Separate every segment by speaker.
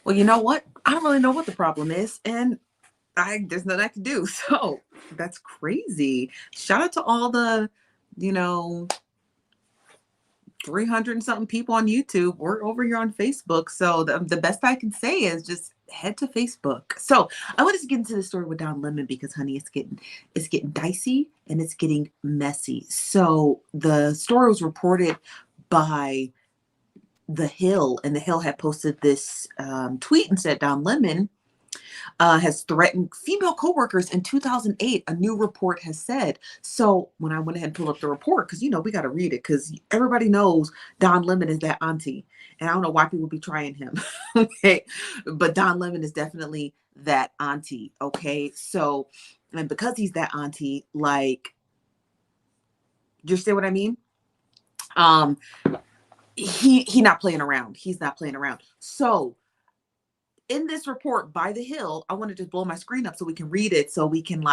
Speaker 1: Well, you know what? I don't really know what the problem is, and there's nothing I can do. So that's crazy. Shout out to all the, you know, 300 and something people on YouTube. We're over here on Facebook. So the best I can say is just head to Facebook. So I wanted to get into the story with Don Lemon because honey, it's getting dicey and it's getting messy. So the story was reported by The Hill, and The Hill had posted this tweet and said Don Lemon has threatened female coworkers in 2008, a new report has said. So when I went ahead and pulled up the report, because, we got to read it because everybody knows Don Lemon is that auntie. And I don't know why people be trying him. Okay. But Don Lemon is definitely that auntie. Okay. So, and because he's that auntie, like, you see what I mean? Um, he not playing around. He's not playing around. So in this report by The Hill, I wanted to blow my screen up so we can read it, so we can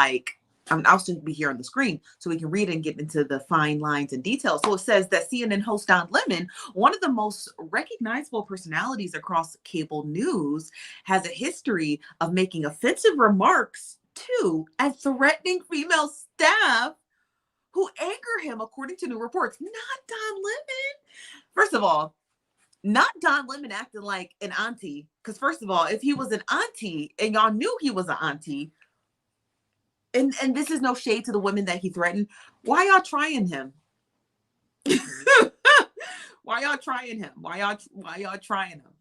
Speaker 1: I'll still be here on the screen so we can read it and get into the fine lines and details. So it says that CNN host Don Lemon, one of the most recognizable personalities across cable news, has a history of making offensive remarks to and threatening female staff who anger him, according to new reports. Not Don Lemon. First of all, not Don Lemon acting like an auntie. Because first of all, if he was an auntie and y'all knew he was an auntie, and this is no shade to the women that he threatened, why y'all trying him? Why y'all trying him? Why y'all trying him?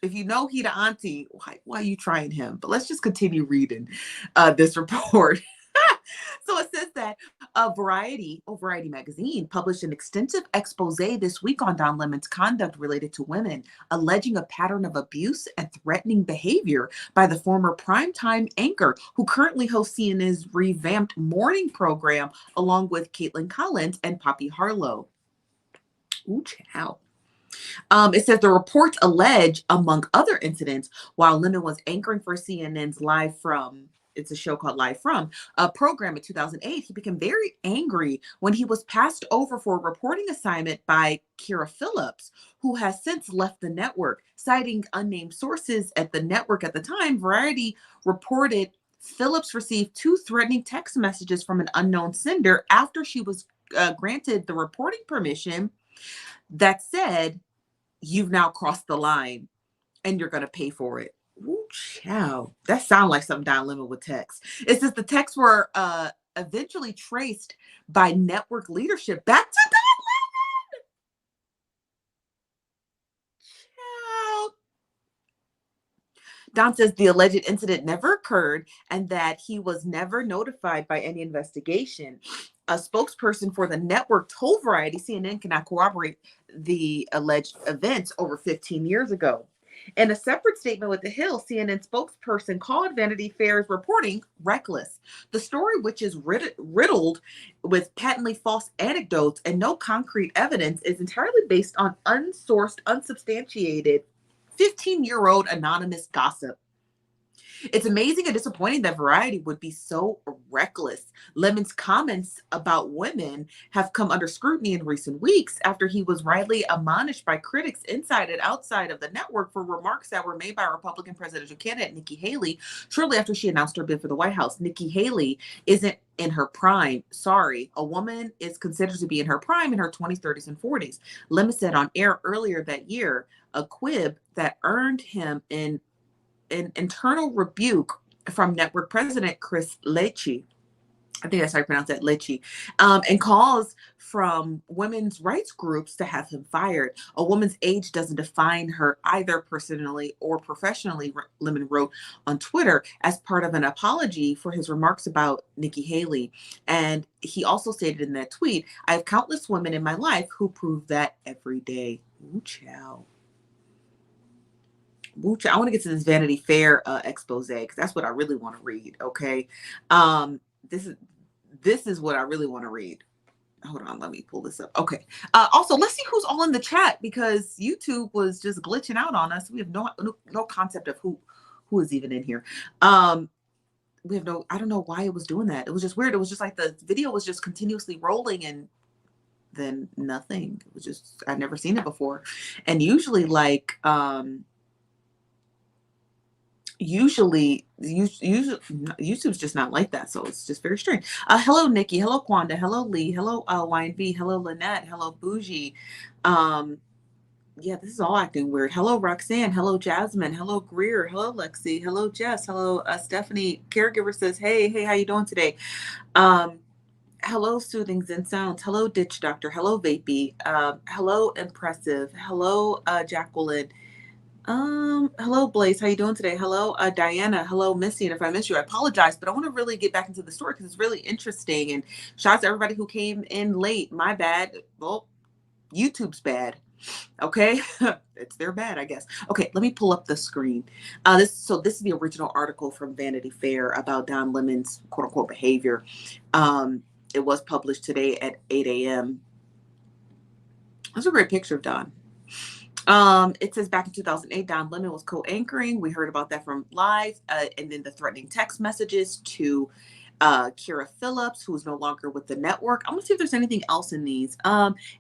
Speaker 1: If you know he the auntie, why are you trying him? But let's just continue reading this report. So it says that Variety magazine published an extensive expose this week on Don Lemon's conduct related to women, alleging a pattern of abuse and threatening behavior by the former primetime anchor who currently hosts CNN's revamped morning program along with Caitlin Collins and Poppy Harlow. Ooh, child. It says the reports allege, among other incidents, while Lemon was anchoring for CNN's it's a show called Live From, a program in 2008, he became very angry when he was passed over for a reporting assignment by Kira Phillips, who has since left the network. Citing unnamed sources at the network at the time, Variety reported Phillips received 2 threatening text messages from an unknown sender after she was granted the reporting permission that said, "You've now crossed the line and you're going to pay for it." Ooh, child. That sounds like something Don Lemon would text. It says the texts were eventually traced by network leadership back to Don Lemon. Child. Don says the alleged incident never occurred and that he was never notified by any investigation. A spokesperson for the network told Variety CNN cannot corroborate the alleged events over 15 years ago. In a separate statement with The Hill, CNN spokesperson called Vanity Fair's reporting reckless. The story, which is riddled with patently false anecdotes and no concrete evidence, is entirely based on unsourced, unsubstantiated 15-year-old anonymous gossip. It's amazing and disappointing that Variety would be so reckless. Lemon's comments about women have come under scrutiny in recent weeks after he was rightly admonished by critics inside and outside of the network for remarks that were made by Republican presidential candidate Nikki Haley shortly after she announced her bid for the White House. Nikki Haley isn't in her prime. Sorry, a woman is considered to be in her prime in her 20s, 30s, and 40s. Lemon said on air earlier that year, a quib that earned him an internal rebuke from network president Chris Lecce. I think that's how you pronounce that, Lecce, and calls from women's rights groups to have him fired. A woman's age doesn't define her either personally or professionally, Lemon wrote on Twitter as part of an apology for his remarks about Nikki Haley. And he also stated in that tweet, "I have countless women in my life who prove that every day." Ooh, child. I want to get to this Vanity Fair expose because that's what I really want to read. Okay, this is what I really want to read. Hold on, let me pull this up. Okay. Also, let's see who's all in the chat because YouTube was just glitching out on us. We have no concept of who is even in here. We have I don't know why it was doing that. It was just weird. It was just like the video was just continuously rolling and than nothing. It was just, I'd never seen it before. And usually like, YouTube's just not like that, so it's just very strange. Hello Nikki, hello Quanda, hello Lee, hello YNV, hello Lynette, hello Bougie. Yeah, this is all acting weird. Hello Roxanne, hello Jasmine, hello Greer, hello Lexi, hello Jess, hello Stephanie. Caregiver says, hey, how you doing today? Hello Soothing Zen Sounds, hello Ditch Doctor, hello Vapey, hello Impressive, hello Jacqueline. Hello Blaze, how you doing today? Hello, Diana. Hello, Missy. And if I miss you, I apologize, but I want to really get back into the story because it's really interesting. And shout out to everybody who came in late. My bad. Well, YouTube's bad. Okay, it's their bad, I guess. Okay, let me pull up the screen. This is the original article from Vanity Fair about Don Lemon's quote unquote behavior. It was published today at 8 a.m. That's a great picture of Don. It says back in 2008, Don Lemon was co-anchoring. We heard about that from Live, and then the threatening text messages to Kira Phillips, who is no longer with the network. I'm gonna see if there's anything else in these.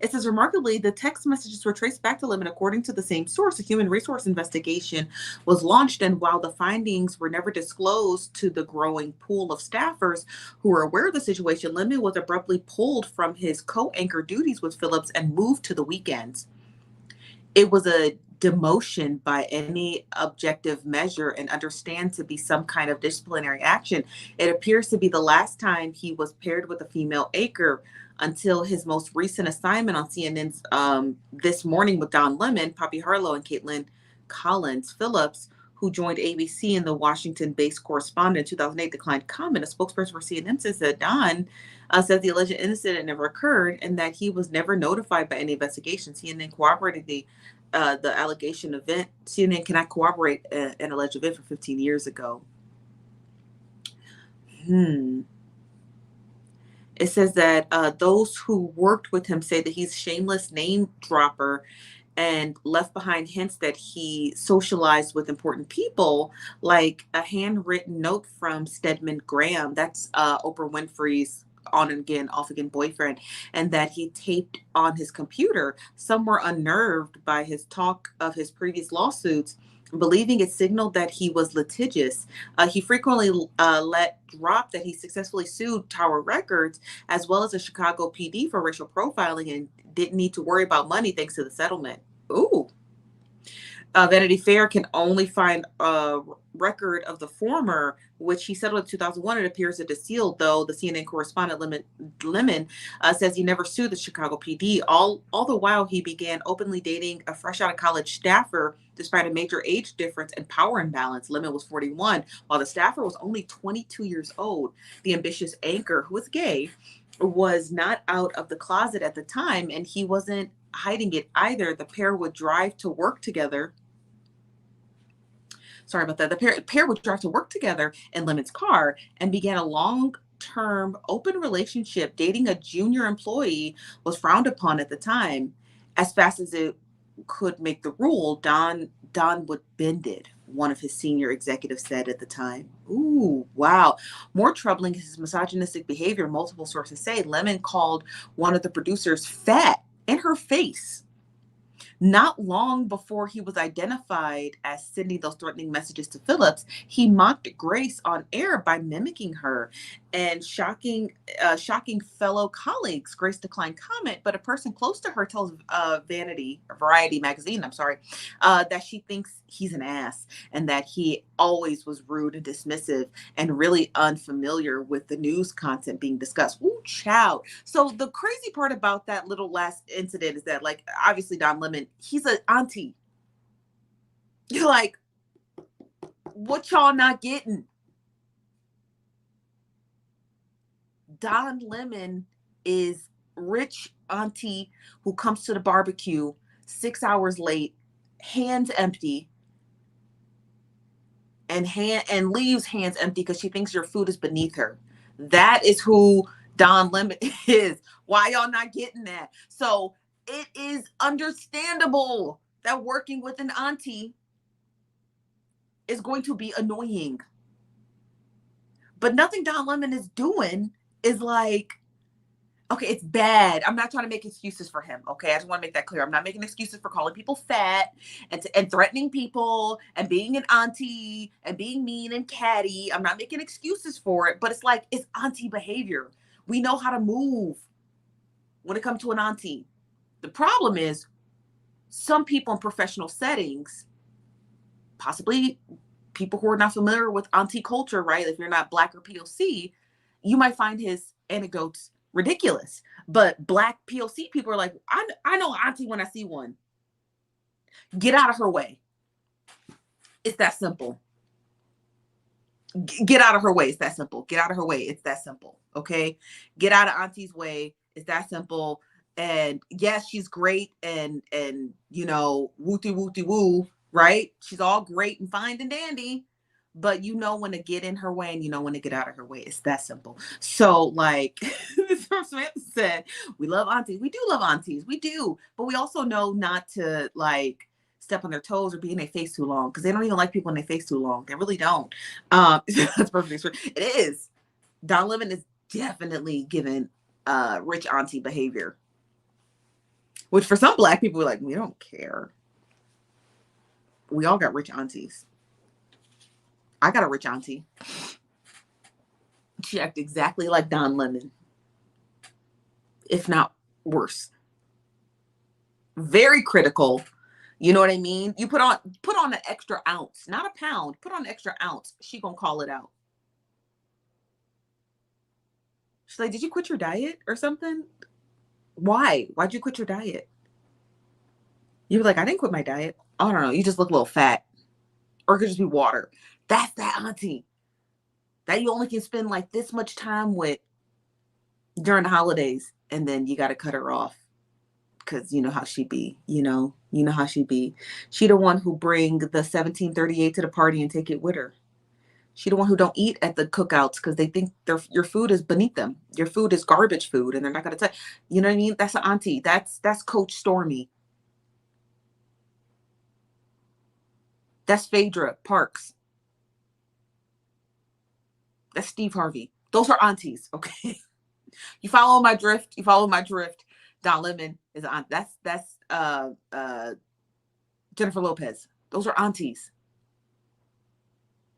Speaker 1: It says remarkably, the text messages were traced back to Lemon. According to the same source, a human resource investigation was launched, and while the findings were never disclosed to the growing pool of staffers who were aware of the situation, Lemon was abruptly pulled from his co-anchor duties with Phillips and moved to the weekends. It was a demotion by any objective measure and understand to be some kind of disciplinary action. It appears to be the last time he was paired with a female anchor until his most recent assignment on CNN's This Morning with Don Lemon, Poppy Harlow, and Caitlin Collins Phillips, who joined ABC in the Washington-based correspondent in 2008, declined comment. A spokesperson for CNN says that Don says the alleged incident never occurred and that he was never notified by any investigation. CNN corroborated the allegation event. CNN cannot corroborate an alleged event from 15 years ago. It says that those who worked with him say that he's shameless name dropper and left behind hints that he socialized with important people, like a handwritten note from Stedman Graham. That's Oprah Winfrey's on and again, off again boyfriend, and that he taped on his computer. Some were unnerved by his talk of his previous lawsuits, believing it signaled that he was litigious. He frequently let drop that he successfully sued Tower Records as well as the Chicago PD for racial profiling and didn't need to worry about money thanks to the settlement. Ooh. Vanity Fair can only find a record of the former, which he settled in 2001. It appears it is sealed, though. The CNN correspondent Lemon says he never sued the Chicago PD. All the while, he began openly dating a fresh out of college staffer, despite a major age difference and power imbalance. Lemon was 41, while the staffer was only 22 years old. The ambitious anchor, who was gay, was not out of the closet at the time, and he wasn't hiding it either. The pair would drive to work together. Sorry about that. The pair would drive to work together in Lemon's car and began a long-term open relationship. Dating a junior employee was frowned upon at the time. As fast as it could make the rule, Don would bend it, one of his senior executives said at the time. Ooh, wow. More troubling is his misogynistic behavior. Multiple sources say Lemon called one of the producers fat in her face. Not long before he was identified as sending those threatening messages to Phillips, he mocked Grace on air by mimicking her and shocking fellow colleagues. Grace declined comment, but a person close to her tells Variety magazine, that she thinks he's an ass and that he always was rude and dismissive and really unfamiliar with the news content being discussed. Ooh, child. So the crazy part about that little last incident is that, like, obviously Don Lemon, he's an auntie. You're like, what y'all not getting? Don Lemon is rich auntie who comes to the barbecue 6 hours late, hands empty, and leaves hands empty because she thinks your food is beneath her. That is who Don Lemon is. Why y'all not getting that? So it is understandable that working with an auntie is going to be annoying. But nothing Don Lemon is doing is like Okay, it's bad. I'm not trying to make excuses for him. Okay, I just want to make that clear. I'm not making excuses for calling people fat and threatening people and being an auntie and being mean and catty. I'm not making excuses for it, but it's like it's auntie behavior. We know how to move when it comes to an auntie. The problem is some people in professional settings, possibly people who are not familiar with auntie culture, right? If you're not Black or POC, you might find his anecdotes ridiculous. But Black POC people are like, I know auntie when I see one. Get out of her way. It's that simple. Get out of her way. It's that simple. Get out of her way. It's that simple. Okay. Get out of auntie's way. It's that simple. And yes, she's great and wooty wooty woo, right? She's all great and fine and dandy, but you know when to get in her way and you know when to get out of her way. It's that simple. So like Samantha said, we love aunties. We do love aunties. We do, but we also know not to like step on their toes or be in their face too long because they don't even like people in their face too long. They really don't. That's perfectly true. It is. Don Lemon is definitely given rich auntie behavior, which for some Black people, we're like, we don't care. We all got rich aunties. I got a rich auntie. She acted exactly like Don Lemon, if not worse. Very critical. You know what I mean? You put on an extra ounce, not a pound. Put on an extra ounce. She gonna call it out. She's like, "Did you quit your diet or something? Why? Why'd you quit your diet?" You were like, "I didn't quit my diet. I don't know. You just look a little fat, or it could just be water." That's that auntie that you only can spend like this much time with during the holidays, and then you got to cut her off because you know how she be. You know how she be. She the one who bring the 1738 to the party and take it with her. She the one who don't eat at the cookouts because they think your food is beneath them. Your food is garbage food, and they're not gonna tell. You know what I mean? That's an auntie. That's Coach Stormy. That's Phaedra Parks. That's Steve Harvey. Those are aunties. Okay. You follow my drift. You follow my drift. Don Lemon is an aunt. That's Jennifer Lopez. Those are aunties.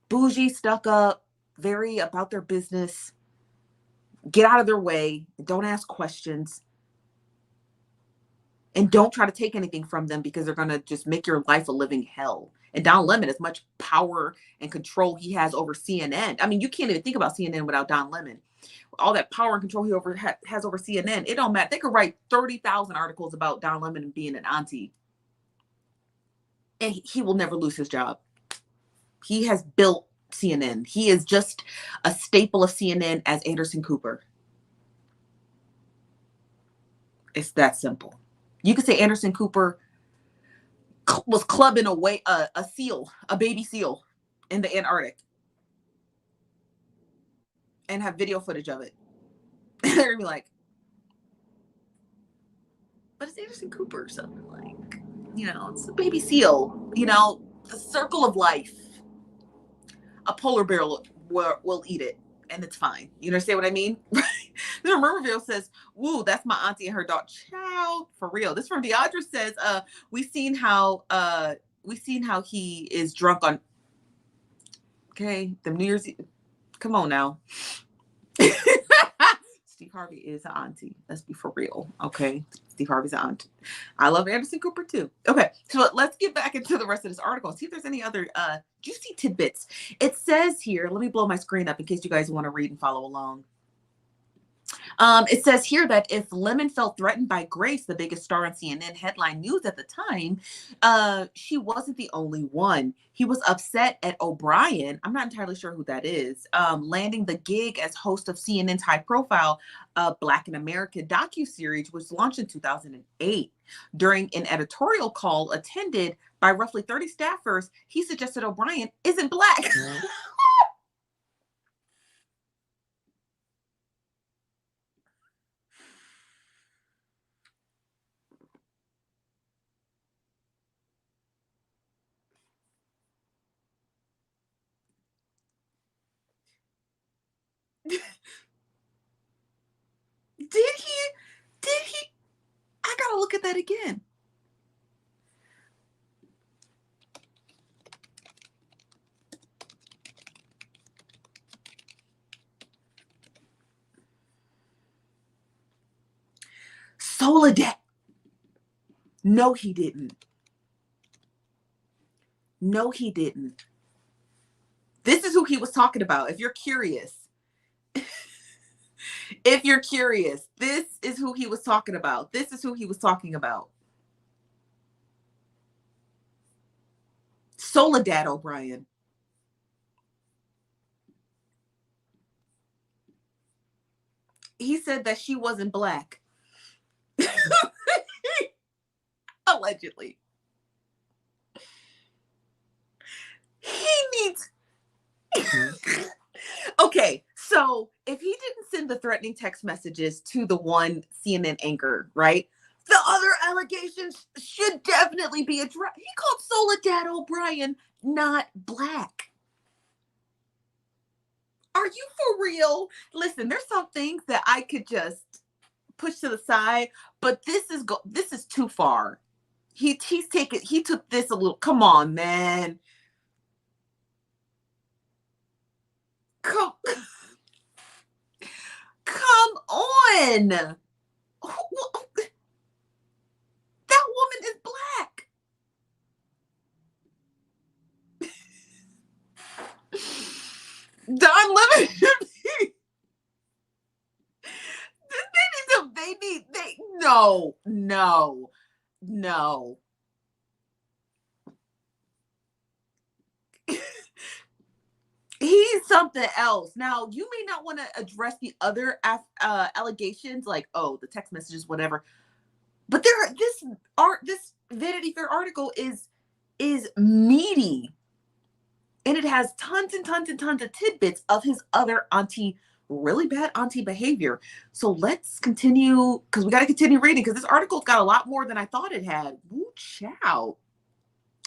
Speaker 1: Bougie, stuck up, very about their business. Get out of their way. Don't ask questions. And don't try to take anything from them because they're going to just make your life a living hell. And Don Lemon, as much power and control he has over CNN. I mean, you can't even think about CNN without Don Lemon. All that power and control he has over CNN, it don't matter. They could write 30,000 articles about Don Lemon and being an auntie. And he will never lose his job. He has built CNN. He is just a staple of CNN as Anderson Cooper. It's that simple. You could say Anderson Cooper was clubbing away a seal, a baby seal in the Antarctic and have video footage of it. They're gonna be like, but it's Anderson Cooper, so like, it's a baby seal, the circle of life. A polar bear will eat it and it's fine. You understand what I mean? Riverville says, "Woo, that's my auntie and her dog." Child, for real. This from Deandra says, we seen how he is drunk on the New Year's Eve. Come on now. Steve Harvey is an auntie. Let's be for real. Okay. Steve Harvey's an auntie. I love Anderson Cooper too. Okay. So let's get back into the rest of this article. See if there's any other juicy tidbits. It says here, let me blow my screen up in case you guys want to read and follow along. It says here that if Lemon felt threatened by Grace, the biggest star on CNN headline news at the time, she wasn't the only one. He was upset at O'Brien. I'm not entirely sure who that is. Landing the gig as host of CNN's high-profile Black in America docuseries, which launched in 2008. During an editorial call attended by roughly 30 staffers, he suggested O'Brien isn't Black. Did he at that again. Soledad. No, he didn't. No, he didn't. This is who he was talking about. If you're curious, this is who he was talking about. This is who he was talking about. Soledad O'Brien. He said that she wasn't black. Allegedly. He needs. Okay, so if he didn't send the threatening text messages to the one CNN anchor, right? The other allegations should definitely be addressed. He called Soledad O'Brien not black. Are you for real? Listen, there's some things that I could just push to the side, but this is too far. He took this a little. Come on, man. Come on. That woman is black. Don Lemon should be. No. He's something else. Now, you may not want to address the other allegations, like, oh, the text messages, whatever. But this Vanity Fair article is meaty, and it has tons and tons and tons of tidbits of his other really bad auntie behavior. So let's continue, because we got to continue reading, because this article's got a lot more than I thought it had. Woo chow.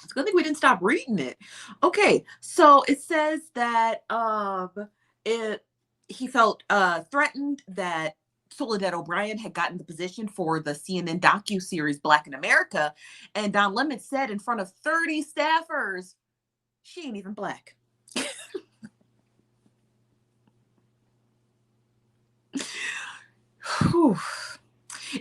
Speaker 1: It's a good thing we didn't stop reading it. Okay, so it says that he felt threatened that Soledad O'Brien had gotten the position for the CNN docu-series Black in America, and Don Lemon said in front of 30 staffers, she ain't even black.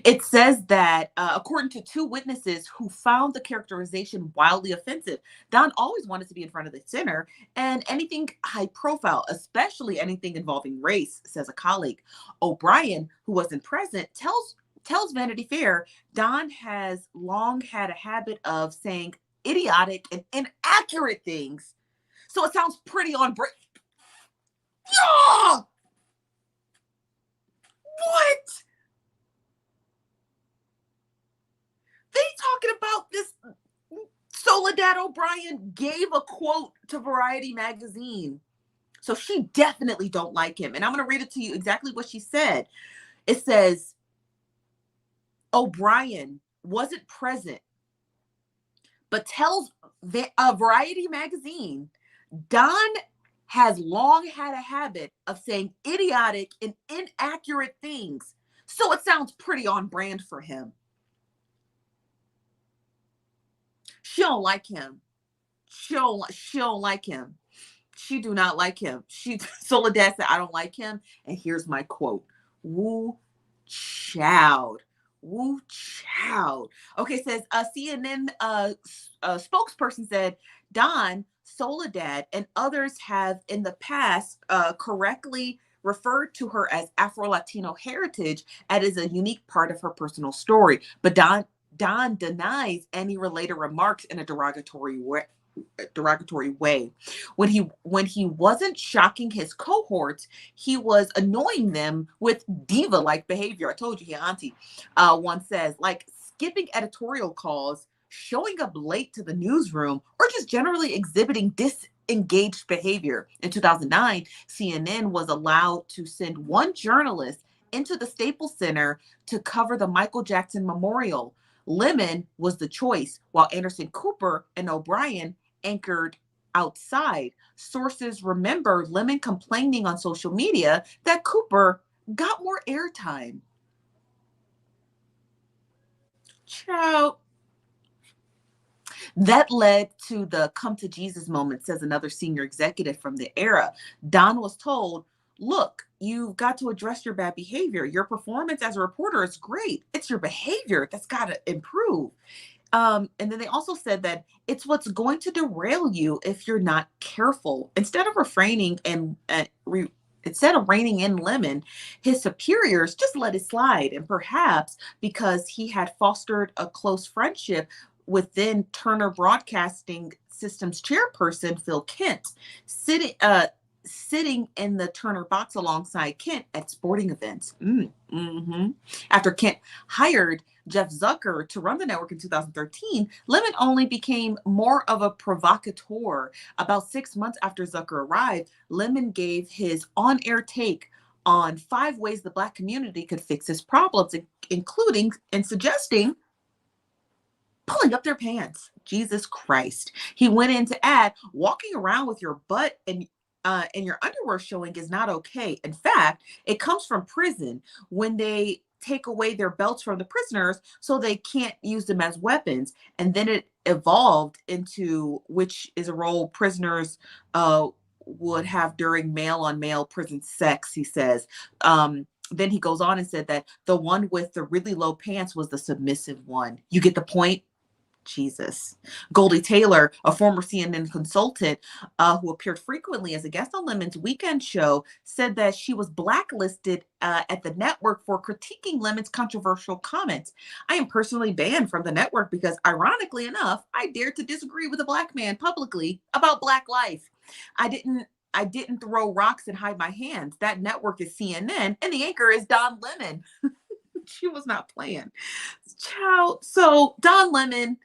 Speaker 1: It says that according to two witnesses who found the characterization wildly offensive, Don always wanted to be in front of the center, and anything high profile, especially anything involving race, says a colleague. O'Brien, who wasn't present, tells Vanity Fair Don has long had a habit of saying idiotic and inaccurate things. So it sounds pretty on break. Yeah! What? They talking about this. Soledad O'Brien gave a quote to Variety magazine. So she definitely don't like him. And I'm going to read it to you exactly what she said. It says, O'Brien wasn't present, but tells Variety magazine, Don has long had a habit of saying idiotic and inaccurate things. So it sounds pretty on brand for him. She don't like him. She don't like him. She do not like him. Soledad said, I don't like him. And here's my quote. Woo chowed. Woo chowed. Okay, says a CNN spokesperson said, Don, Soledad, and others have in the past correctly referred to her as Afro-Latino heritage as is a unique part of her personal story. But Don denies any related remarks in a derogatory way. When he wasn't shocking his cohorts, he was annoying them with diva-like behavior. I told you, auntie. One says, like skipping editorial calls, showing up late to the newsroom, or just generally exhibiting disengaged behavior. In 2009, CNN was allowed to send one journalist into the Staples Center to cover the Michael Jackson Memorial. Lemon was the choice, while Anderson Cooper and O'Brien anchored outside. Sources remember Lemon complaining on social media that Cooper got more airtime. That led to the come to Jesus moment, says another senior executive from the era. Don was told, look, you've got to address your bad behavior. Your performance as a reporter is great. It's your behavior that's got to improve. And then they also said that it's what's going to derail you if you're not careful. Instead of reining in Lemon, his superiors just let it slide. And perhaps because he had fostered a close friendship with then Turner Broadcasting Systems chairperson Phil Kent, sitting in the Turner box alongside Kent at sporting events. After Kent hired Jeff Zucker to run the network in 2013, Lemon only became more of a provocateur. About 6 months after Zucker arrived, Lemon gave his on-air take on 5 ways the Black community could fix its problems, including and suggesting pulling up their pants. Jesus Christ. He went in to add, walking around with your butt and your underwear showing is not okay. In fact, it comes from prison when they take away their belts from the prisoners so they can't use them as weapons. And then it evolved into, which is a role prisoners would have during male on male prison sex, he says. Then he goes on and said that the one with the really low pants was the submissive one. You get the point? Jesus. Goldie Taylor, a former CNN consultant who appeared frequently as a guest on Lemon's weekend show, said that she was blacklisted at the network for critiquing Lemon's controversial comments. I am personally banned from the network because, ironically enough, I dared to disagree with a Black man publicly about Black life. I didn't throw rocks and hide my hands. That network is CNN, and the anchor is Don Lemon. She was not playing. Child. So Don Lemon,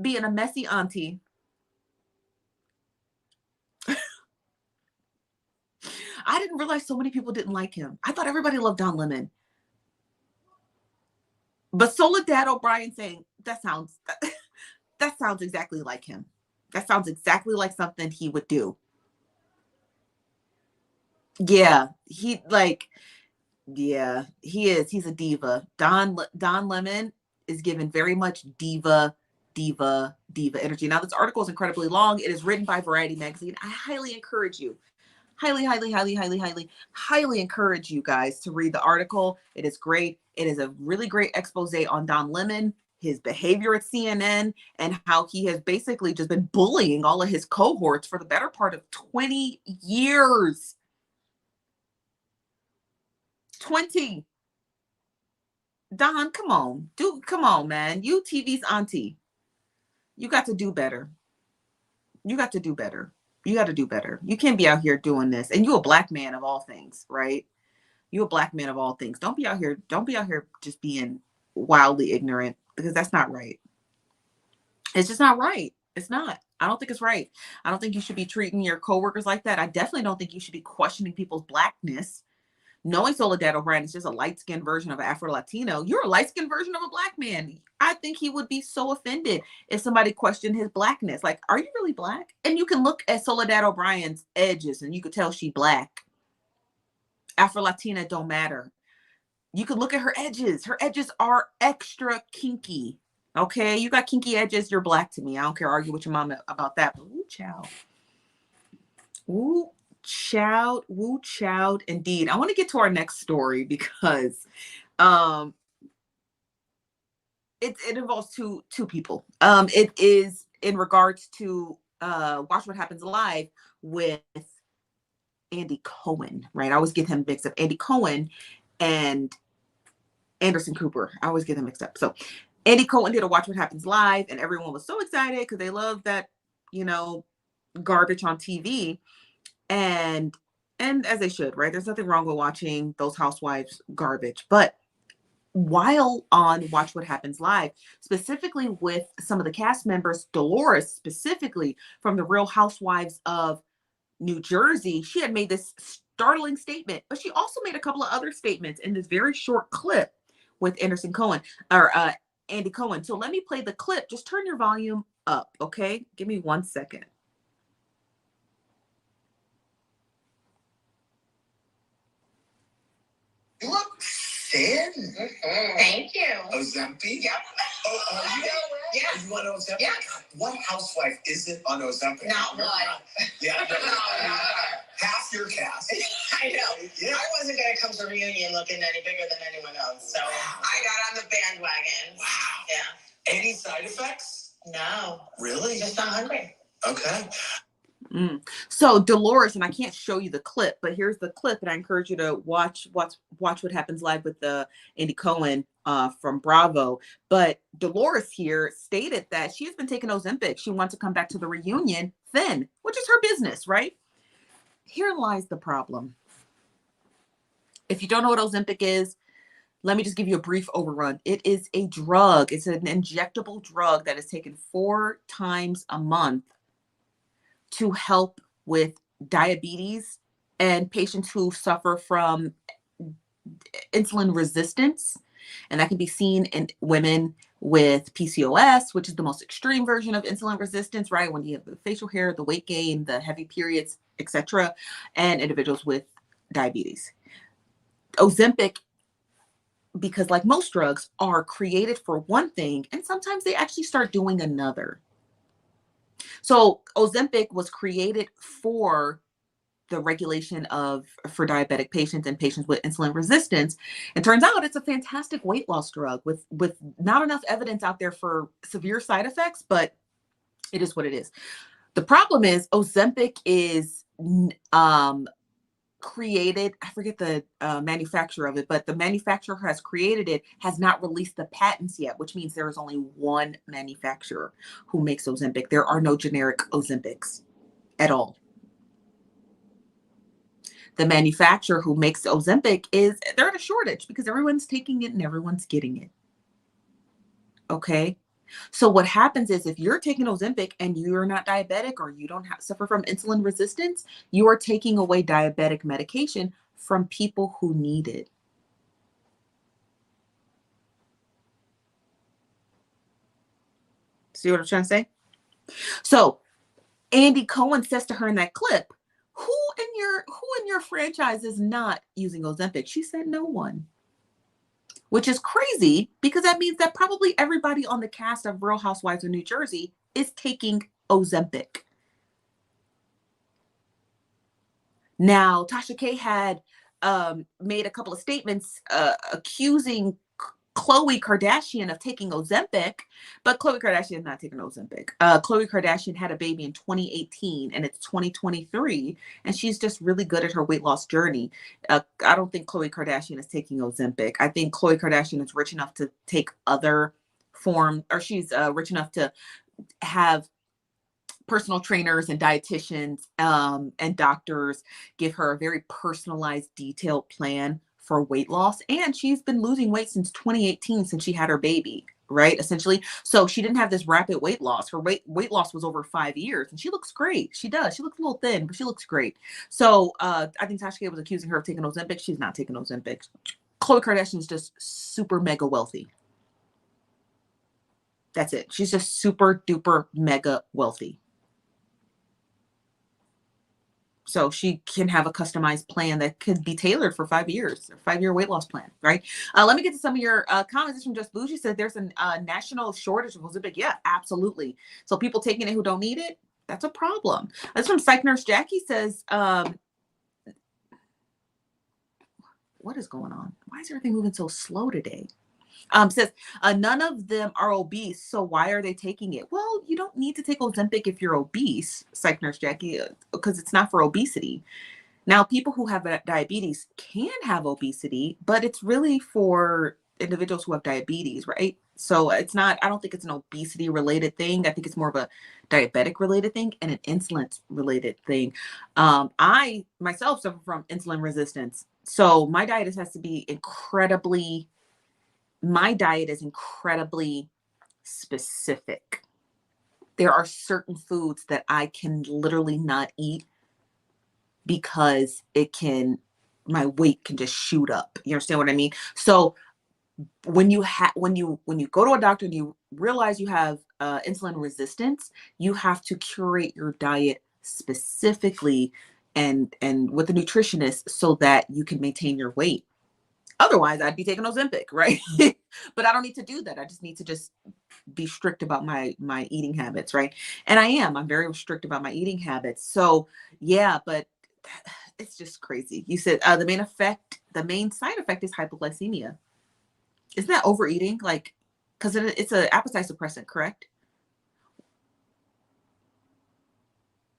Speaker 1: being a messy auntie. I didn't realize so many people didn't like him. I thought everybody loved Don Lemon. But Soledad O'Brien saying, that sounds exactly like him. That sounds exactly like something he would do. Yeah, he is. He's a diva. Don Lemon is given very much diva energy. Now, this article is incredibly long. It is written by Variety Magazine. I highly encourage you, highly encourage you guys to read the article. It is great. It is a really great expose on Don Lemon, his behavior at CNN, and how he has basically just been bullying all of his cohorts for the better part of 20 years. 20. Don, come on, man. You TV's auntie. You got to do better. You got to do better. You can't be out here doing this. And you a Black man of all things, right? You a Black man of all things. Don't be out here just being wildly ignorant, because that's not right. It's just not right. It's not. I don't think it's right. I don't think you should be treating your coworkers like that. I definitely don't think you should be questioning people's Blackness. Knowing Soledad O'Brien is just a light-skinned version of an Afro-Latino, you're a light-skinned version of a Black man. I think he would be so offended if somebody questioned his Blackness. Like, are you really Black? And you can look at Soledad O'Brien's edges and you could tell she Black. Afro-Latina don't matter. You could look at her edges. Her edges are extra kinky. Okay? You got kinky edges, you're Black to me. I don't care. Argue with your mama about that. But woo, child. Woo. Woo child, indeed. I want to get to our next story because it involves two people. It is in regards to Watch What Happens Live with Andy Cohen, right? I always get him mixed up. Andy Cohen and Anderson Cooper. I always get them mixed up. So Andy Cohen did a Watch What Happens Live, and everyone was so excited because they love that, garbage on TV. And as they should, right? There's nothing wrong with watching those housewives garbage. But while on Watch What Happens Live, specifically with some of the cast members, Dolores, specifically from the Real Housewives of New Jersey, she had made this startling statement, but she also made a couple of other statements in this very short clip with Anderson Cohen or Andy Cohen. So let me play the clip. Just turn your volume up, okay? Give me 1 second.
Speaker 2: You look thin.
Speaker 3: Thank you.
Speaker 2: Ozempic?
Speaker 3: Yep.
Speaker 2: Oh, you know what? Yeah. Are you on Ozempic? Yeah. What housewife isn't on Ozempic? Not one. Yeah. No. Half your cast. I know. Yeah. I wasn't going to come to reunion looking any bigger than anyone else, so I got on the bandwagon. Wow. Yeah. Any side effects? No. Really? Just not hungry. Okay.
Speaker 1: So Dolores, and I can't show you the clip, but here's the clip, and I encourage you to watch what happens live with the Andy Cohen from Bravo. But Dolores here stated that she has been taking Ozempic. She wants to come back to the reunion thin, which is her business, right? Here lies the problem. If you don't know what Ozempic is, let me just give you a brief overrun. It is a drug. It's an injectable drug that is taken 4 times a month to help with diabetes and patients who suffer from insulin resistance. And that can be seen in women with PCOS, which is the most extreme version of insulin resistance, right? When you have the facial hair, the weight gain, the heavy periods, etc., and individuals with diabetes. Ozempic, because like most drugs, are created for one thing, and sometimes they actually start doing another. So Ozempic was created for the regulation for diabetic patients and patients with insulin resistance. And turns out it's a fantastic weight loss drug with not enough evidence out there for severe side effects, but it is what it is. The problem is Ozempic is created, I forget the manufacturer of it, but the manufacturer who has created it has not released the patents yet, which means there is only one manufacturer who makes Ozempic. There are no generic Ozempics at all. The manufacturer who makes Ozempic they're in a shortage because everyone's taking it and everyone's getting it. Okay. So what happens is if you're taking Ozempic and you're not diabetic or you don't suffer from insulin resistance, you are taking away diabetic medication from people who need it. See what I'm trying to say? So Andy Cohen says to her in that clip, who in your franchise is not using Ozempic? She said no one. Which is crazy because that means that probably everybody on the cast of Real Housewives of New Jersey is taking Ozempic. Now, Tasha K had made a couple of statements accusing Khloe Kardashian of taking Ozempic, but Khloe Kardashian is not taking Ozempic. Khloe Kardashian had a baby in 2018 and it's 2023, and she's just really good at her weight loss journey. I don't think Khloe Kardashian is taking Ozempic. I think Khloe Kardashian is rich enough to take other form, or she's rich enough to have personal trainers and dietitians and doctors give her a very personalized, detailed plan for weight loss. And she's been losing weight since 2018, since she had her baby, right? Essentially. So she didn't have this rapid weight loss. Her weight loss was over 5 years and she looks great. She does. She looks a little thin, but she looks great. So I think Tasha K was accusing her of taking Ozempic. She's not taking Ozempic. Khloe Kardashian is just super mega wealthy. That's it. She's just super duper mega wealthy. So she can have a customized plan that could be tailored for 5 years, a 5-year weight loss plan, right? Let me get to some of your comments. This from Just Bougie said there's a national shortage of Ozempic. Yeah, absolutely. So people taking it who don't need it, that's a problem. This from Psych Nurse Jackie says, what is going on? Why is everything moving so slow today? Says none of them are obese, so why are they taking it? Well, you don't need to take Ozempic if you're obese, Psych Nurse Jackie, because it's not for obesity. Now, people who have diabetes can have obesity, but it's really for individuals who have diabetes, right? So it's not, I don't think it's an obesity related thing. I think it's more of a diabetic related thing and an insulin related thing. I myself suffer from insulin resistance. So my diet has to be incredibly specific. There are certain foods that I can literally not eat because my weight can just shoot up. You understand what I mean? So when you go to a doctor and you realize you have insulin resistance, you have to curate your diet specifically and with a nutritionist so that you can maintain your weight. Otherwise, I'd be taking Ozempic, right? But I don't need to do that. I just need to just be strict about my eating habits, right? And I'm very strict about my eating habits. So yeah, but it's just crazy. You said the main side effect is hypoglycemia. Isn't that overeating? Like, because it's an appetite suppressant, correct?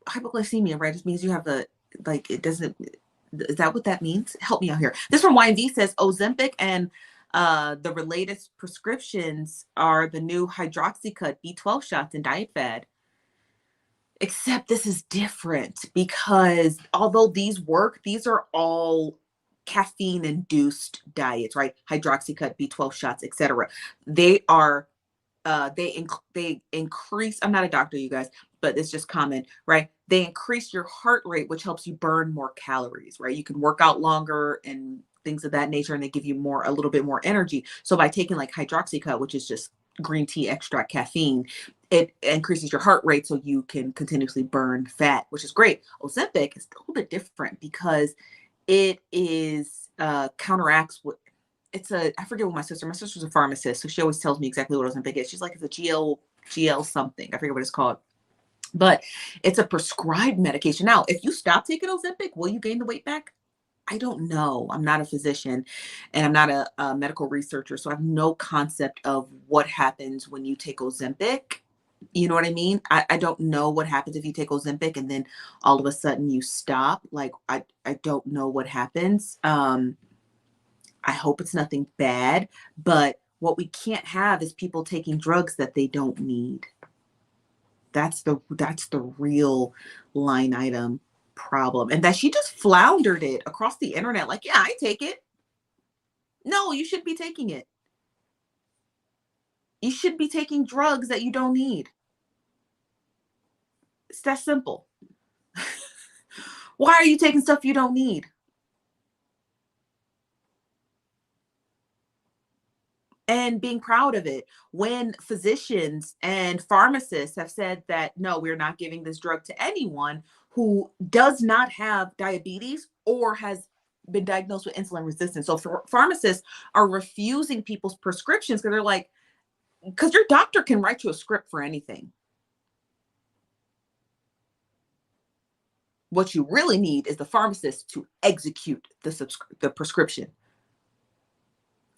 Speaker 1: Hypoglycemia, right? Just means you have it doesn't, is that what that means? Help me out here. This from YNV says Ozempic and the related prescriptions are the new hydroxycut B12 shots and diet fad. Except this is different because although these work, these are all caffeine induced diets, right? Hydroxycut, B12 shots, etc. They are they increase, I'm not a doctor, you guys, but it's just common, right? They increase your heart rate, which helps you burn more calories, right? You can work out longer and things of that nature, and they give you a little bit more energy. So by taking like hydroxycut, which is just green tea extract caffeine, it increases your heart rate so you can continuously burn fat, which is great. Ozempic is a little bit different because it is counteracts what I forget what my sister's a pharmacist, so she always tells me exactly what Ozempic is. She's like, it's a GL something. I forget what it's called. But it's a prescribed medication. Now, if you stop taking Ozempic, will you gain the weight back? I don't know. I'm not a physician and I'm not a medical researcher, so I have no concept of what happens when you take Ozempic. You know what I mean? I don't know what happens if you take Ozempic and then all of a sudden you stop. Like, I don't know what happens. I hope it's nothing bad, but what we can't have is people taking drugs that they don't need. That's the real line item problem. And that she just floundered it across the internet like, yeah, I take it. No, you shouldn't be taking it. You shouldn't be taking drugs that you don't need. It's that simple. Why are you taking stuff you don't need? And being proud of it when physicians and pharmacists have said that, no, we're not giving this drug to anyone who does not have diabetes or has been diagnosed with insulin resistance. So pharmacists are refusing people's prescriptions because they're like, because your doctor can write you a script for anything. What you really need is the pharmacist to execute the prescription.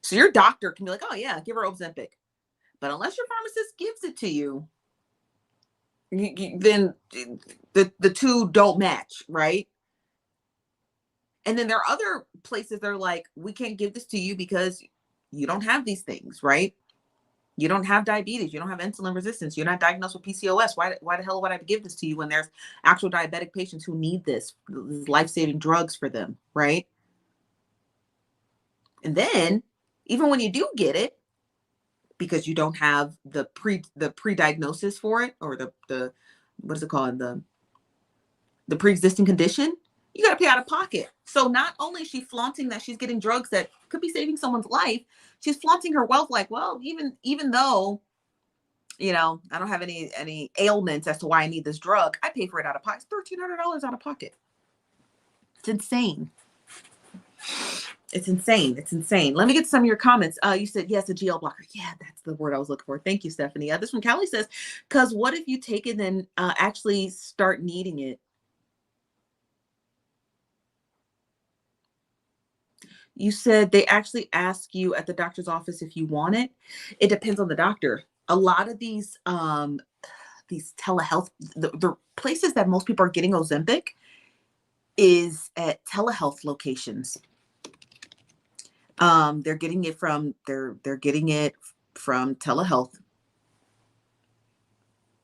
Speaker 1: So your doctor can be like, oh yeah, give her Ozempic. But unless your pharmacist gives it to you, then the two don't match, right? And then there are other places that are like, we can't give this to you because you don't have these things, right? You don't have diabetes. You don't have insulin resistance. You're not diagnosed with PCOS. Why the hell would I give this to you when there's actual diabetic patients who need this life-saving drugs for them, right? And then even when you do get it, because you don't have the pre-diagnosis for it, or the what is it called, the pre-existing condition, you got to pay out of pocket. So not only is she flaunting that she's getting drugs that could be saving someone's life, she's flaunting her wealth like, well, even though, you know, I don't have any ailments as to why I need this drug, I pay for it out of pocket. It's $1,300 out of pocket. It's insane. It's insane. It's insane. Let me get some of your comments. You said, yes, a GL blocker. Yeah, that's the word I was looking for. Thank you, Stephanie. This from Callie says, because what if you take it and actually start needing it? You said they actually ask you at the doctor's office if you want it. It depends on the doctor. A lot of these telehealth, the places that most people are getting Ozempic is at telehealth locations. They're getting it from telehealth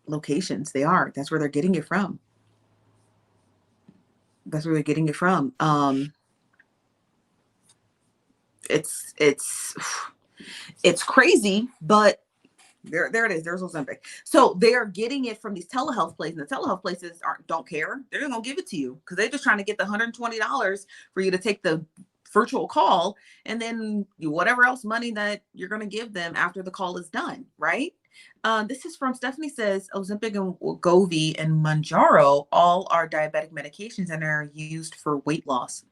Speaker 1: locations. That's where they're getting it from. That's where they're getting it from. It's crazy, but there it is. There's Ozempic. So they're getting it from these telehealth places. And the telehealth places don't care. They're gonna give it to you because they're just trying to get the $120 for you to take the virtual call, and then whatever else money that you're going to give them after the call is done, right? This is from Stephanie says, Ozempic and Wegovy and Mounjaro all are diabetic medications and are used for weight loss.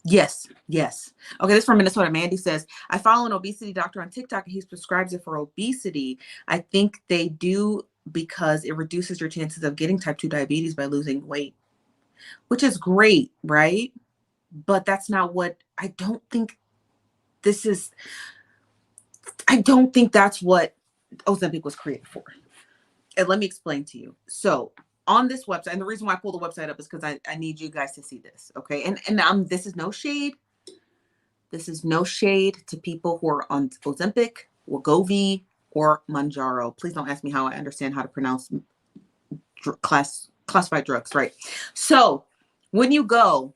Speaker 1: Yes, yes. Okay, this is from Minnesota. Mandy says, I follow an obesity doctor on TikTok and he prescribes it for obesity. I think they do because it reduces your chances of getting type 2 diabetes by losing weight, which is great, right? But that's not what this is. I don't think that's what Ozempic was created for. And let me explain to you. So on this website, and the reason why I pulled the website up is because I need you guys to see this. Okay. And this is no shade. This is no shade to people who are on Ozempic, Wegovy, or Mounjaro. Please don't ask me how I understand how to pronounce classified drugs, right? So when you go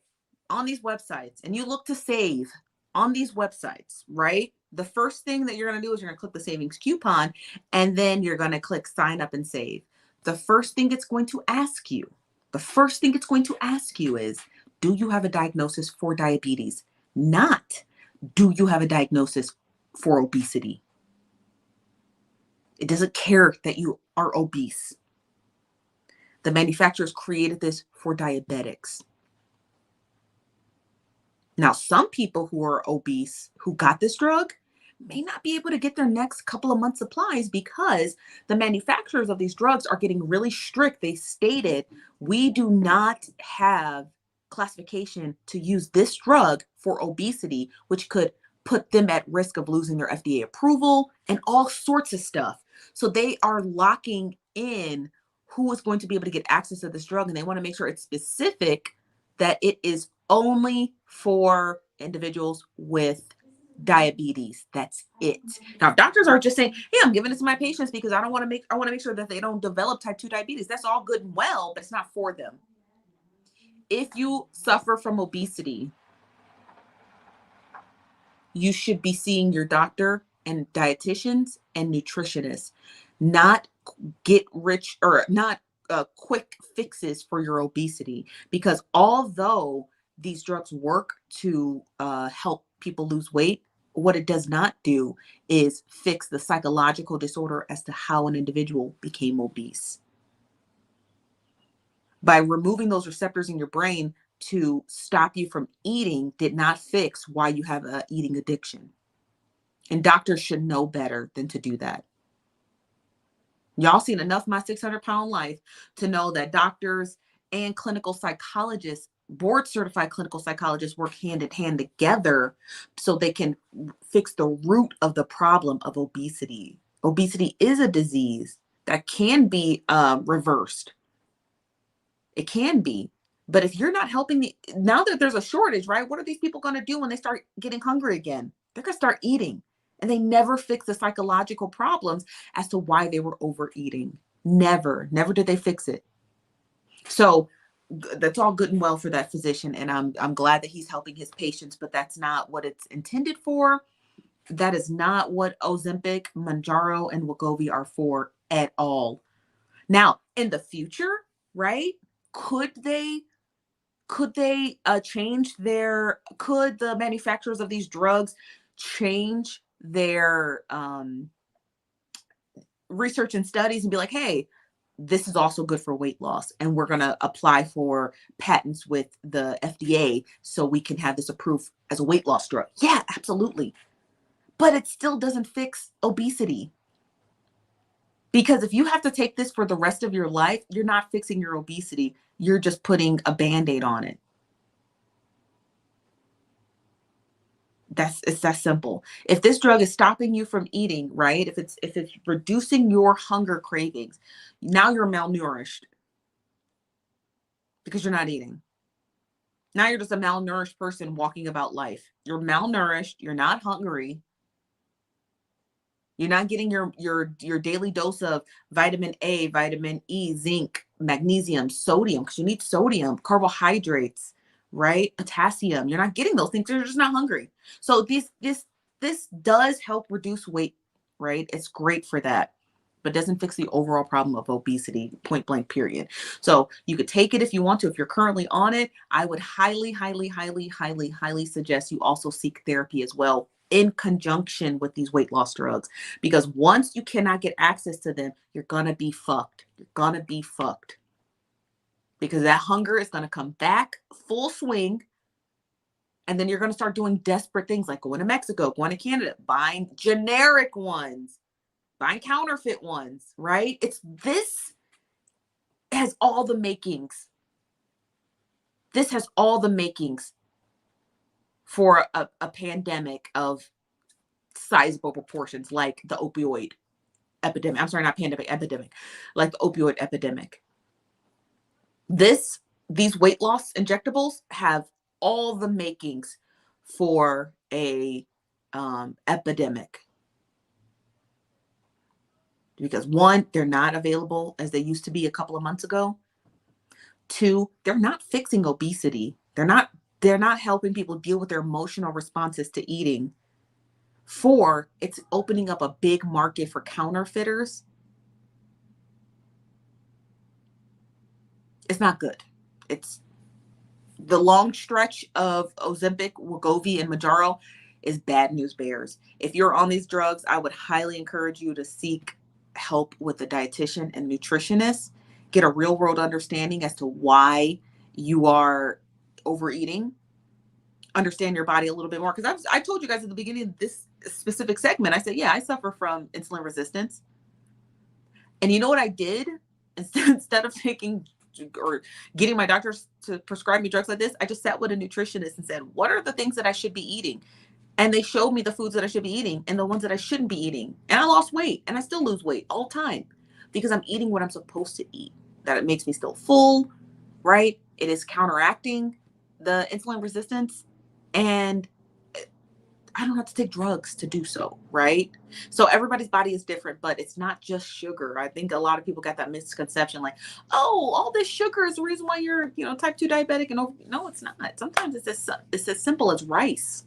Speaker 1: on these websites and you look to save on these websites, right? The first thing that you're going to do is you're going to click the savings coupon and then you're going to click sign up and save. The first thing it's going to ask you, is, do you have a diagnosis for diabetes? Not, do you have a diagnosis for obesity? It doesn't care that you are obese. The manufacturers created this for diabetics. Now, some people who are obese who got this drug may not be able to get their next couple of months supplies because the manufacturers of these drugs are getting really strict. They stated, we do not have classification to use this drug for obesity, which could put them at risk of losing their FDA approval and all sorts of stuff. So they are locking in who is going to be able to get access to this drug, and they want to make sure it's specific, that it is only for individuals with diabetes. That's it. Now, if doctors are just saying, hey, I'm giving this to my patients because I want to make sure that they don't develop type 2 diabetes. That's all good and well, but it's not for them. If you suffer from obesity, you should be seeing your doctor and dietitians and nutritionists, not get rich or not quick fixes for your obesity. Because although these drugs work to help people lose weight, what it does not do is fix the psychological disorder as to how an individual became obese. By removing those receptors in your brain to stop you from eating did not fix why you have an eating addiction. And doctors should know better than to do that. Y'all seen enough My 600-Pound Life to know that doctors and clinical psychologists, board certified clinical psychologists, work hand in hand together so they can fix the root of the problem of obesity. Obesity is a disease that can be reversed. It can be. But if you're not helping now that there's a shortage, right? What are these people going to do when they start getting hungry again? They're going to start eating. And they never fix the psychological problems as to why they were overeating. Never did they fix it. So that's all good and well for that physician. And I'm glad that he's helping his patients, but that's not what it's intended for. That is not what Ozempic, Mounjaro, and Wegovy are for at all. Now, in the future, right? Could the manufacturers of these drugs change their research and studies and be like, hey, this is also good for weight loss, and we're going to apply for patents with the FDA so we can have this approved as a weight loss drug? Yeah, absolutely. But it still doesn't fix obesity. Because if you have to take this for the rest of your life, you're not fixing your obesity. You're just putting a Band-Aid on it. It's that simple. If this drug is stopping you from eating, right? If it's reducing your hunger cravings, now you're malnourished because you're not eating. Now you're just a malnourished person walking about life. You're malnourished, you're not hungry. You're not getting your daily dose of vitamin A, vitamin E, zinc, magnesium, sodium, because you need sodium, carbohydrates, right? Potassium. You're not getting those things. You're just not hungry. So this does help reduce weight, right? It's great for that, but doesn't fix the overall problem of obesity, point blank, period. So you could take it if you want to. If you're currently on it, I would highly, highly, highly, highly, highly suggest you also seek therapy as well in conjunction with these weight loss drugs. Because once you cannot get access to them, you're going to be fucked. You're going to be fucked. Because that hunger is going to come back full swing. And then you're going to start doing desperate things like going to Mexico, going to Canada, buying generic ones, buying counterfeit ones, right? This has all the makings. This has all the makings for a pandemic of sizable proportions, like the opioid epidemic. I'm sorry, not pandemic, epidemic, like the opioid epidemic. These weight loss injectables have all the makings for a epidemic. Because one, they're not available as they used to be a couple of months ago. Two, they're not fixing obesity. They're not helping people deal with their emotional responses to eating. Four, it's opening up a big market for counterfeiters. It's not good. It's the long stretch of Ozempic, Wegovy, and Mounjaro is bad news bears. If you're on these drugs, I would highly encourage you to seek help with a dietitian and nutritionist. Get a real world understanding as to why you are overeating. Understand your body a little bit more. Because I told you guys at the beginning of this specific segment, I said, yeah, I suffer from insulin resistance. And you know what I did? Instead of taking or getting my doctors to prescribe me drugs like this, I just sat with a nutritionist and said, what are the things that I should be eating? And they showed me the foods that I should be eating and the ones that I shouldn't be eating. And I lost weight, and I still lose weight all the time because I'm eating what I'm supposed to eat. That it makes me still full, right? It is counteracting the insulin resistance, and I don't have to take drugs to do so, right? So everybody's body is different, but it's not just sugar. I think a lot of people got that misconception, like, oh, all this sugar is the reason why you're, type 2 diabetic. And no, it's not. Sometimes it's as simple as rice.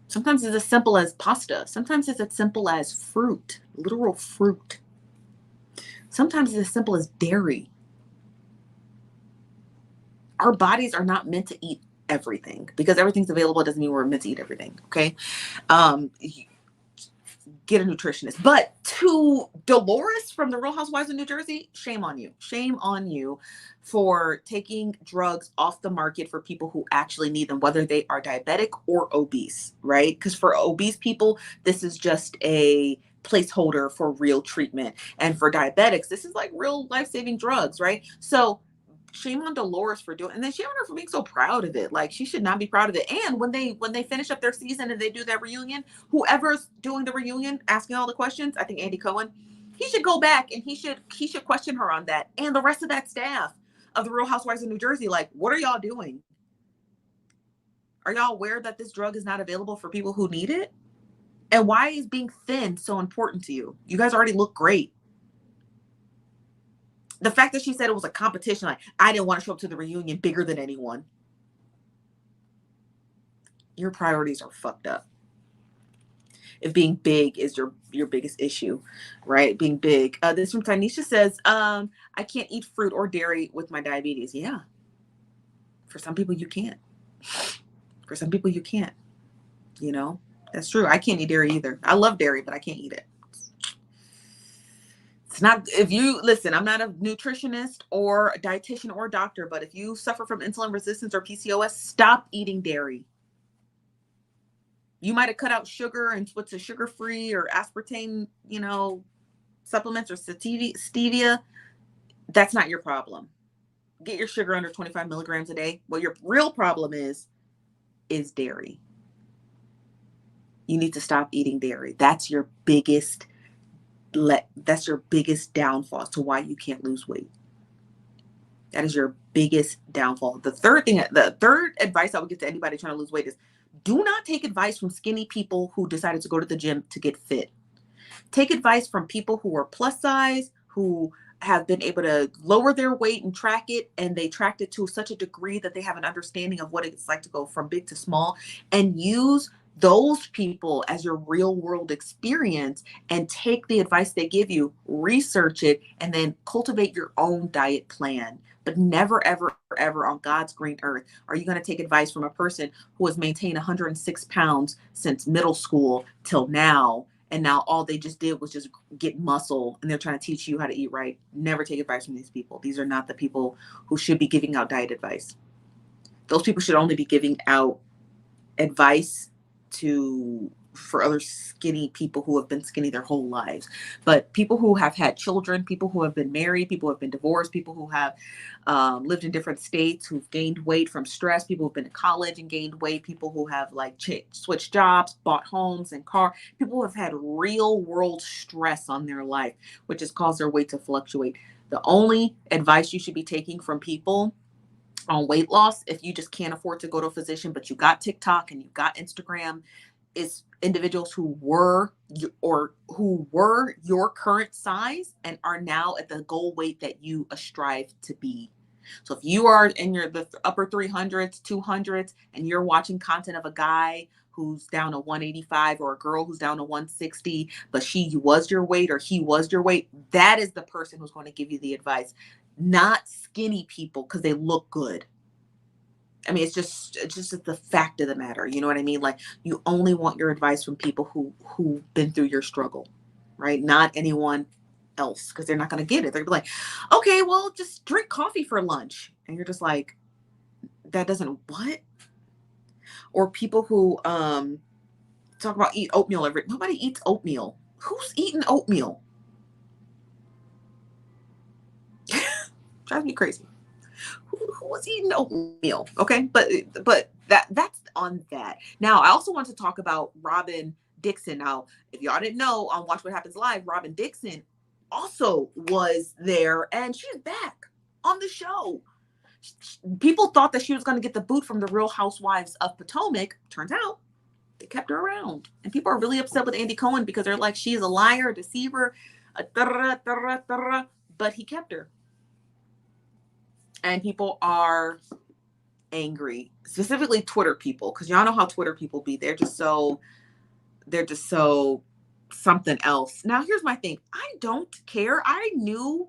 Speaker 1: Sometimes it's as simple as pasta. Sometimes it's as simple as fruit, literal fruit. Sometimes it's as simple as dairy. Our bodies are not meant to eat everything. Because everything's available doesn't mean we're meant to eat everything. Okay. Get a nutritionist. But to Dolores from the Real Housewives of New Jersey, shame on you. Shame on you for taking drugs off the market for people who actually need them, whether they are diabetic or obese, right? Because for obese people, this is just a placeholder for real treatment. And for diabetics, this is like real life-saving drugs, right? So shame on Dolores for doing, and then shame on her for being so proud of it. Like, she should not be proud of it. And when they finish up their season and they do that reunion, whoever's doing the reunion, asking all the questions, I think Andy Cohen, he should go back and he should question her on that, and the rest of that staff of the Real Housewives of New Jersey. Like, what are y'all doing? Are y'all aware that this drug is not available for people who need it? And why is being thin so important to you? You guys already look great. The fact that she said it was a competition, like, I didn't want to show up to the reunion bigger than anyone. Your priorities are fucked up. If being big is your biggest issue, right? Being big. This from Tanisha says, I can't eat fruit or dairy with my diabetes. Yeah. For some people you can't. For some people you can't. That's true. I can't eat dairy either. I love dairy, but I can't eat it. It's not, if you listen, I'm not a nutritionist or a dietitian or a doctor, but if you suffer from insulin resistance or PCOS, stop eating dairy. You might have cut out sugar and switched to sugar-free or aspartame, supplements or stevia. That's not your problem. Get your sugar under 25 milligrams a day. What your real problem is dairy. You need to stop eating dairy. That's your biggest downfall as to why you can't lose weight. That is your biggest downfall. The third advice I would give to anybody trying to lose weight is, do not take advice from skinny people who decided to go to the gym to get fit. Take advice from people who are plus size, who have been able to lower their weight and track it, and they tracked it to such a degree that they have an understanding of what it's like to go from big to small, and use those people as your real world experience, and take the advice they give you, research it, and then cultivate your own diet plan. But never, ever, ever on God's green earth are you going to take advice from a person who has maintained 106 pounds since middle school till now. And now all they just did was just get muscle, and they're trying to teach you how to eat right. Never take advice from these people. These are not the people who should be giving out diet advice. Those people should only be giving out advice for other skinny people who have been skinny their whole lives. But people who have had children, people who have been married, people who have been divorced, people who have lived in different states, who've gained weight from stress, people who've been to college and gained weight, people who have like switched jobs, bought homes and car, people who have had real world stress on their life, which has caused their weight to fluctuate. The only advice you should be taking from people on weight loss, if you just can't afford to go to a physician, but you got TikTok and you got Instagram, is individuals who were your current size and are now at the goal weight that you strive to be. So if you are in the upper 300s, 200s, and you're watching content of a guy who's down to 185 or a girl who's down to 160, but she was your weight or he was your weight, that is the person who's going to give you the advice, not skinny people because they look good. I mean, it's just the fact of the matter. You know what I mean? Like, you only want your advice from people who've been through your struggle, right? Not anyone else, because they're not going to get it. They're like, okay, well, just drink coffee for lunch. And you're just like, that doesn't what? Or people who talk about eat oatmeal nobody eats oatmeal. Who's eating oatmeal? Drives me crazy. Who was eating oatmeal? Okay, but that's on that. Now, I also want to talk about Robyn Dixon. Now, if y'all didn't know, on Watch What Happens Live, Robyn Dixon also was there, and she's back on the show. People thought that she was going to get the boot from the Real Housewives of Potomac. Turns out they kept her around, and people are really upset with Andy Cohen because they're like, she's a liar, a deceiver, but he kept her. And people are angry, specifically Twitter people, because y'all know how Twitter people be. They're just so something else. Now, here's my thing. I don't care. I knew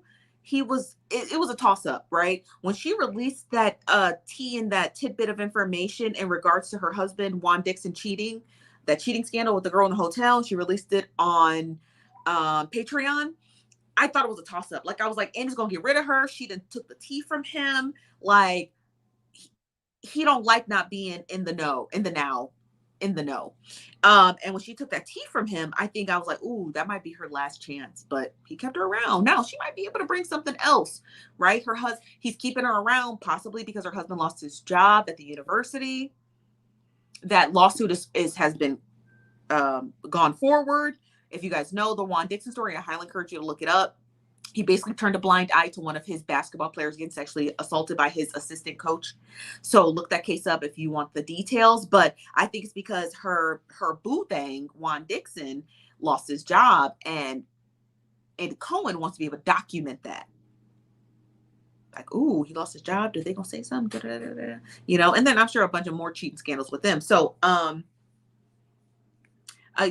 Speaker 1: it was a toss up, right? When she released that tea and that tidbit of information in regards to her husband, Juan Dixon, that cheating scandal with the girl in the hotel, she released it on Patreon. I thought it was a toss up. Like, I was like, Andy's gonna get rid of her. She done took the tea from him. Like, he don't like not being in the know. And when she took that tea from him, I think I was like, ooh, that might be her last chance. But he kept her around. Now she might be able to bring something else, right? He's keeping her around possibly because her husband lost his job at the university. That lawsuit has been gone forward. If you guys know the Juan Dixon story, I highly encourage you to look it up. He basically turned a blind eye to one of his basketball players getting sexually assaulted by his assistant coach. So look that case up if you want the details. But I think it's because her boo thing, Juan Dixon, lost his job, and Cohen wants to be able to document that. Like, ooh, he lost his job. Did they gonna say something? You know, and then I'm sure a bunch of more cheating scandals with them. So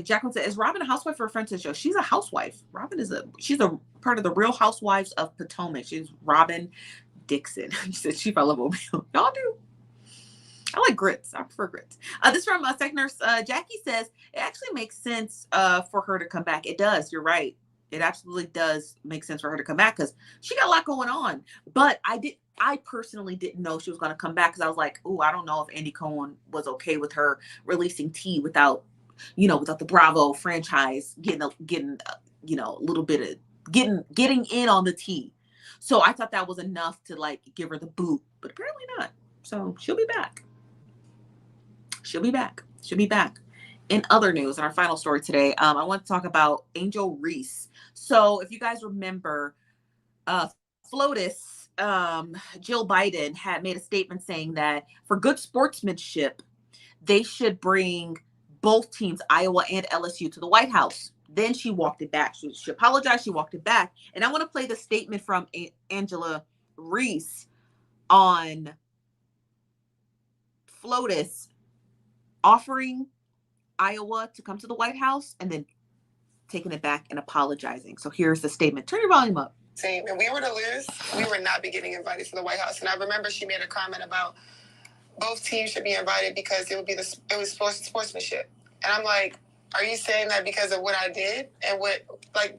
Speaker 1: Jacqueline said, is Robyn a housewife or a friend to the show? She's a housewife. She's a part of the Real Housewives of Potomac. She's Robyn Dixon. She said she fell in love with oatmeal. Y'all do. I like grits. I prefer grits. This from second nurse Jackie says, it actually makes sense for her to come back. It does. You're right. It absolutely does make sense for her to come back because she got a lot going on. But I personally didn't know she was going to come back because I was like, oh, I don't know if Andy Cohen was okay with her releasing tea without the Bravo franchise getting a little bit of getting in on the tea. So I thought that was enough to like give her the boot, but apparently not. So she'll be back. She'll be back. In other news, in our final story today, I want to talk about Angel Reese. So if you guys remember, Flotus, Jill Biden had made a statement saying that for good sportsmanship, they should bring both teams, Iowa and LSU, to the White House. Then she walked it back. She apologized. She walked it back. And I want to play the statement from Angela Reese on Flotus offering Iowa to come to the White House and then taking it back and apologizing. So here's the statement. Turn your volume up.
Speaker 3: Team, and we were to lose, we would not be getting invited to the White House. And I remember she made a comment about both teams should be invited because it was sportsmanship. And I'm like, are you saying that because of what I did? And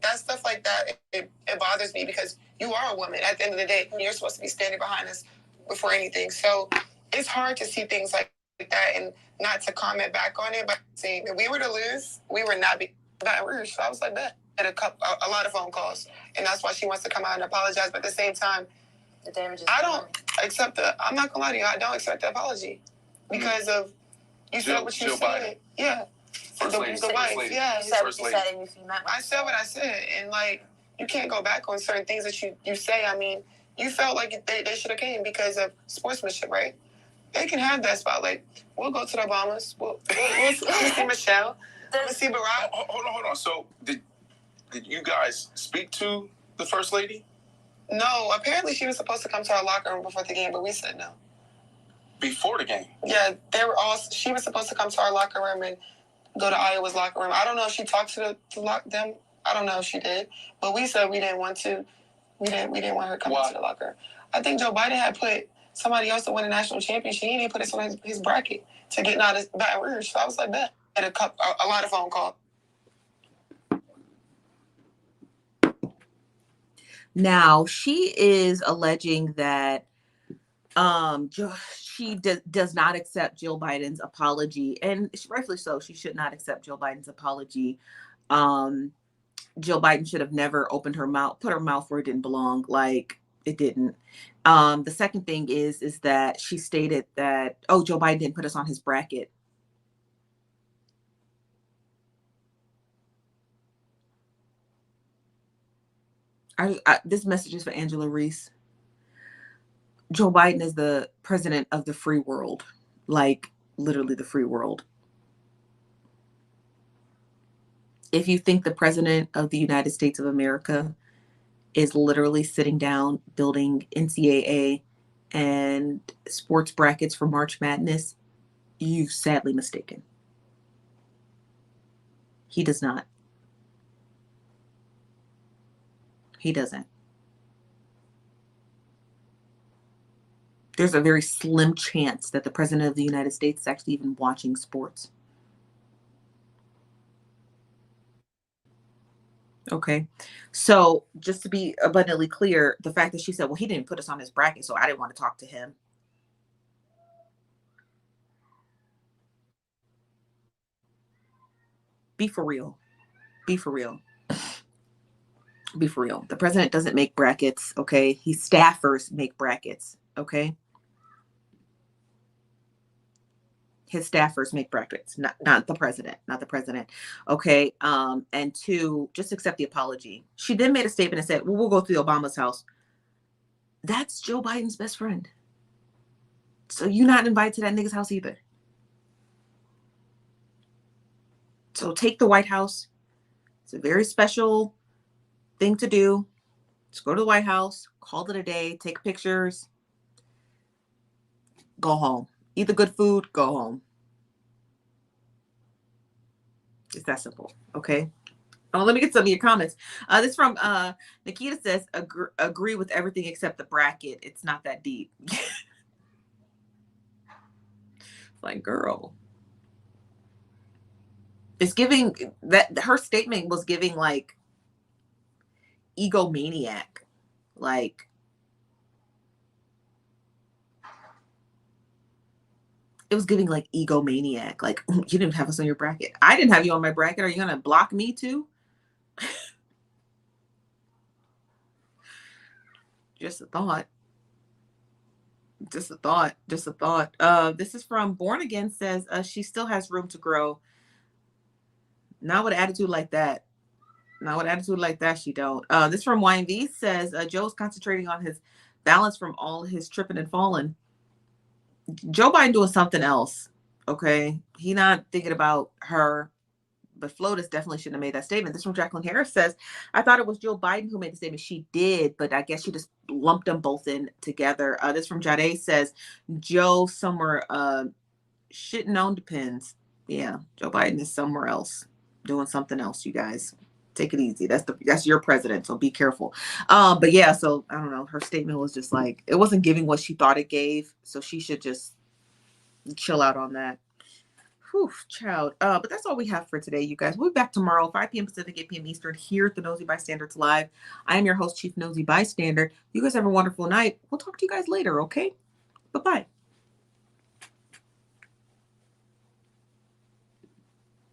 Speaker 3: that stuff like that, it bothers me because you are a woman. At the end of the day, you're supposed to be standing behind us before anything. So it's hard to see things like that and not to comment back on it. But saying if we were to lose, we would not be Baton Rouge. So I was like that. Had a lot of phone calls, and that's why she wants to come out and apologize. But at the same time, the damage is I'm not gonna lie to you. I don't accept the apology because of you said what you said. Biden. Yeah. The wife. Yeah. You said what you said, and you meant I said what I said, and like you can't go back on certain things that you say. I mean, you felt like they should have came because of sportsmanship, right? They can have that spotlight. We'll go to the Obamas. We'll see Michelle. We'll see Barack.
Speaker 2: Hold on. So did you guys speak to the First Lady?
Speaker 3: No. Apparently, she was supposed to come to our locker room before the game, but we said no.
Speaker 2: Before the game?
Speaker 3: Yeah, she was supposed to come to our locker room and go to Iowa's locker room. I don't know if she talked to them. I don't know if she did, but we said we didn't want to. We didn't want her coming to the locker room. I think Joe Biden had put somebody else to win a national championship. He didn't put us on his bracket to get out of Baton Rouge. So I was like that. Had a lot of phone calls.
Speaker 1: Now she is alleging that she does not accept Jill Biden's apology, and rightfully so. She should not accept Jill Biden's apology. Jill Biden should have never opened her mouth, put her mouth where it didn't belong. Like it didn't. The second thing is that she stated that, Joe Biden didn't put us on his bracket. This message is for Angela Reese. Joe Biden is the president of the free world, like literally the free world. If you think the president of the United States of America is literally sitting down building NCAA and sports brackets for March Madness, you've sadly mistaken. He does not. He doesn't. There's a very slim chance that the president of the United States is actually even watching sports. Okay. So just to be abundantly clear, the fact that she said, well, he didn't put us on his bracket, so I didn't want to talk to him. Be for real. Be for real. Be for real. The president doesn't make brackets, okay? His staffers make brackets, okay? His staffers make brackets, not the president, okay? And two, just accept the apology. She then made a statement and said, well, we'll go to the Obama's house. That's Joe Biden's best friend. So you're not invited to that nigga's house either. So take the White House. It's a very special thing to do. Just go to the White House, call it a day, take pictures, go home. Eat the good food, go home. It's that simple, okay? Oh, let me get some of your comments. This from Nikita says, agree with everything except the bracket. It's not that deep. Like, girl. It's giving, that her statement was giving like egomaniac. Like, it was giving like egomaniac. Like, you didn't have us on your bracket. I didn't have you on my bracket. Are you going to block me too? Just a thought. Just a thought. Just a thought. This is from Born Again says, she still has room to grow. Not with attitude like that. Not with attitude like that, she don't. This from YMV says, Joe's concentrating on his balance from all his tripping and falling. Joe Biden doing something else, okay? He not thinking about her, but Flotus definitely shouldn't have made that statement. This from Jacqueline Harris says, I thought it was Joe Biden who made the statement. She did, but I guess she just lumped them both in together. This from Jade says, Joe somewhere shitting on depends. Yeah, Joe Biden is somewhere else doing something else, you guys. Take it easy. That's your president, so be careful. But yeah, so I don't know. Her statement was just like, it wasn't giving what she thought it gave, so she should just chill out on that. Whew, child. But that's all we have for today, you guys. We'll be back tomorrow, 5 p.m. Pacific, 8 p.m. Eastern, here at the Nosy Bystanders Live. I am your host, Chief Nosy Bystander. You guys have a wonderful night. We'll talk to you guys later, okay? Bye-bye.